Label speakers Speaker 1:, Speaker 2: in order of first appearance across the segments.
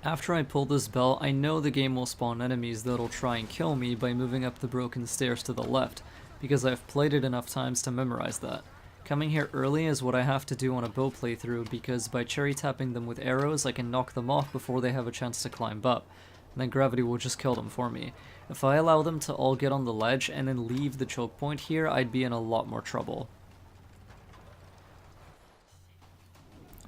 Speaker 1: After I pull this bell, I know the game will spawn enemies that'll try and kill me by moving up the broken stairs to the left, because I've played it enough times to memorize that. Coming here early is what I have to do on a bow playthrough, because by cherry tapping them with arrows I can knock them off before they have a chance to climb up, and then gravity will just kill them for me. If I allow them to all get on the ledge and then leave the choke point here, I'd be in a lot more trouble.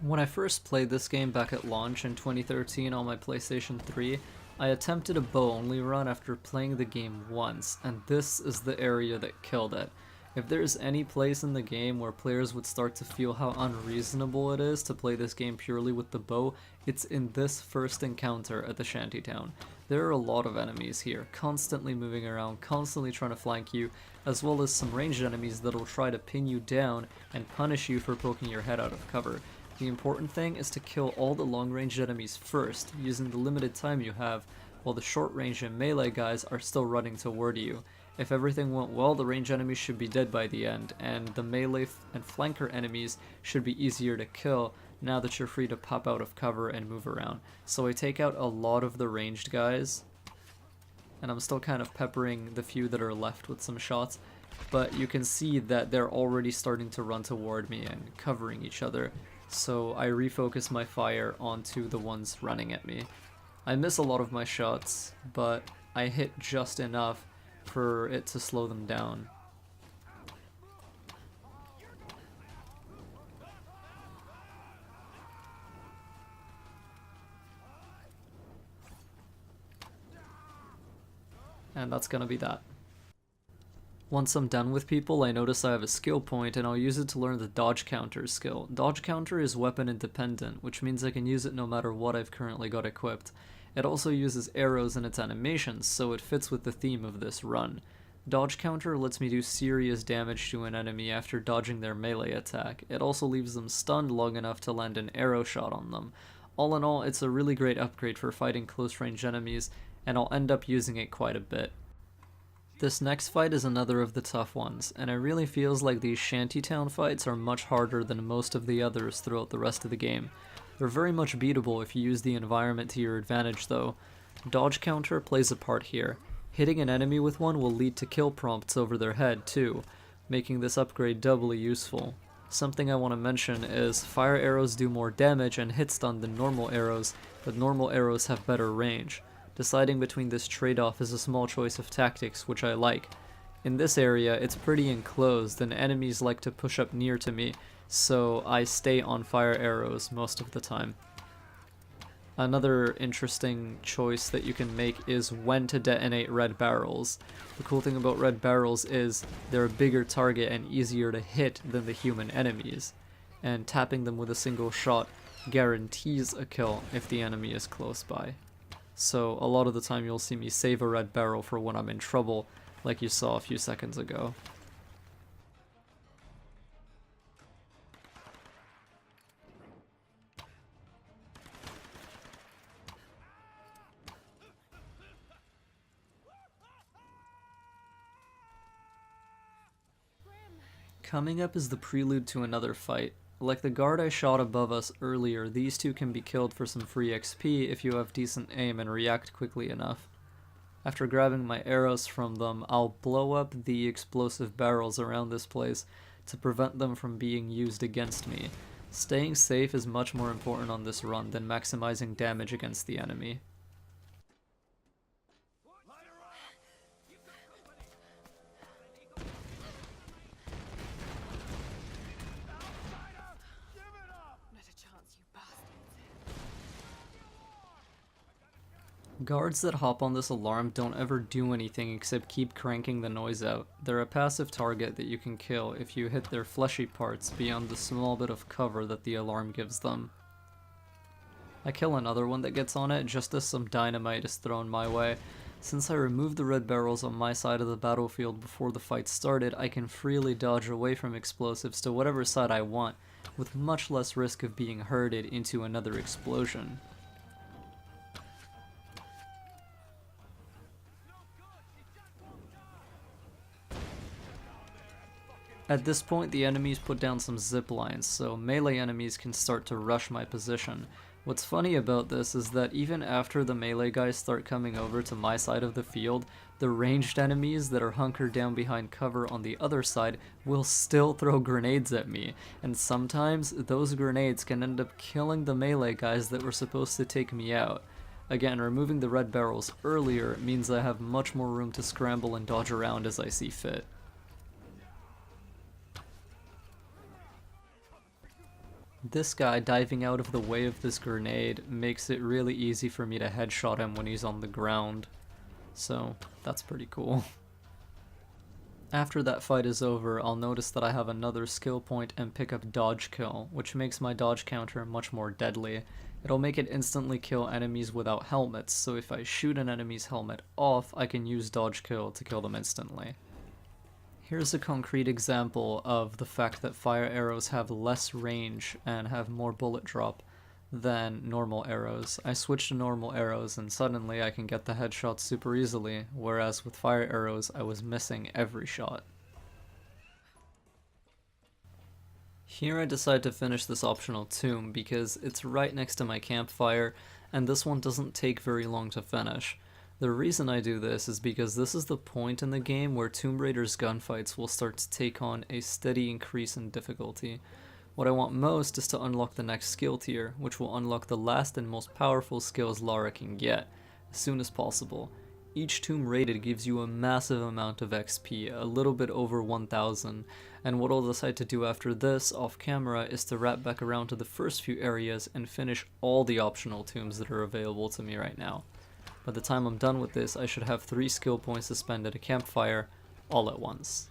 Speaker 1: When I first played this game back at launch in 2013 on my PlayStation 3, I attempted a bow-only run after playing the game once, and this is the area that killed it. If there's any place in the game where players would start to feel how unreasonable it is to play this game purely with the bow, it's in this first encounter at the shantytown. There are a lot of enemies here, constantly moving around, constantly trying to flank you, as well as some ranged enemies that'll try to pin you down and punish you for poking your head out of cover. The important thing is to kill all the long-range enemies first, using the limited time you have, while the short-range and melee guys are still running toward you. If everything went well, the range enemies should be dead by the end, and the melee and flanker enemies should be easier to kill now that you're free to pop out of cover and move around. So I take out a lot of the ranged guys, and I'm still kind of peppering the few that are left with some shots, but you can see that they're already starting to run toward me and covering each other. So I refocus my fire onto the ones running at me. I miss a lot of my shots, but I hit just enough for it to slow them down. And that's gonna be that. Once I'm done with people, I notice I have a skill point, and I'll use it to learn the dodge counter skill. Dodge counter is weapon independent, which means I can use it no matter what I've currently got equipped. It also uses arrows in its animations, so it fits with the theme of this run. Dodge counter lets me do serious damage to an enemy after dodging their melee attack. It also leaves them stunned long enough to land an arrow shot on them. All in all, it's a really great upgrade for fighting close range enemies, and I'll end up using it quite a bit. This next fight is another of the tough ones, and it really feels like these shantytown fights are much harder than most of the others throughout the rest of the game. They're very much beatable if you use the environment to your advantage though. Dodge counter plays a part here. Hitting an enemy with one will lead to kill prompts over their head too, making this upgrade doubly useful. Something I want to mention is fire arrows do more damage and hit stun than normal arrows, but normal arrows have better range. Deciding between this trade-off is a small choice of tactics, which I like. In this area, it's pretty enclosed and enemies like to push up near to me, so I stay on fire arrows most of the time. Another interesting choice that you can make is when to detonate red barrels. The cool thing about red barrels is they're a bigger target and easier to hit than the human enemies, and tapping them with a single shot guarantees a kill if the enemy is close by. So a lot of the time you'll see me save a red barrel for when I'm in trouble, like you saw a few seconds ago. Coming up is the prelude to another fight. Like the guard I shot above us earlier, these two can be killed for some free XP if you have decent aim and react quickly enough. After grabbing my arrows from them, I'll blow up the explosive barrels around this place to prevent them from being used against me. Staying safe is much more important on this run than maximizing damage against the enemy. Guards that hop on this alarm don't ever do anything except keep cranking the noise out. They're a passive target that you can kill if you hit their fleshy parts beyond the small bit of cover that the alarm gives them. I kill another one that gets on it just as some dynamite is thrown my way. Since I removed the red barrels on my side of the battlefield before the fight started, I can freely dodge away from explosives to whatever side I want, with much less risk of being herded into another explosion. At this point, the enemies put down some zip lines, so melee enemies can start to rush my position. What's funny about this is that even after the melee guys start coming over to my side of the field, the ranged enemies that are hunkered down behind cover on the other side will still throw grenades at me, and sometimes those grenades can end up killing the melee guys that were supposed to take me out. Again, removing the red barrels earlier means I have much more room to scramble and dodge around as I see fit. This guy diving out of the way of this grenade makes it really easy for me to headshot him when he's on the ground. So, that's pretty cool. After that fight is over, I'll notice that I have another skill point and pick up dodge kill, which makes my dodge counter much more deadly. It'll make it instantly kill enemies without helmets, so if I shoot an enemy's helmet off, I can use dodge kill to kill them instantly. Here's a concrete example of the fact that fire arrows have less range and have more bullet drop than normal arrows. I switched to normal arrows and suddenly I can get the headshots super easily, whereas with fire arrows I was missing every shot. Here I decide to finish this optional tomb because it's right next to my campfire and this one doesn't take very long to finish. The reason I do this is because this is the point in the game where Tomb Raider's gunfights will start to take on a steady increase in difficulty. What I want most is to unlock the next skill tier, which will unlock the last and most powerful skills Lara can get, as soon as possible. Each tomb raided gives you a massive amount of XP, a little bit over 1000, and what I'll decide to do after this, off camera, is to wrap back around to the first few areas and finish all the optional tombs that are available to me right now. By the time I'm done with this, I should have 3 skill points to spend at a campfire, all at once.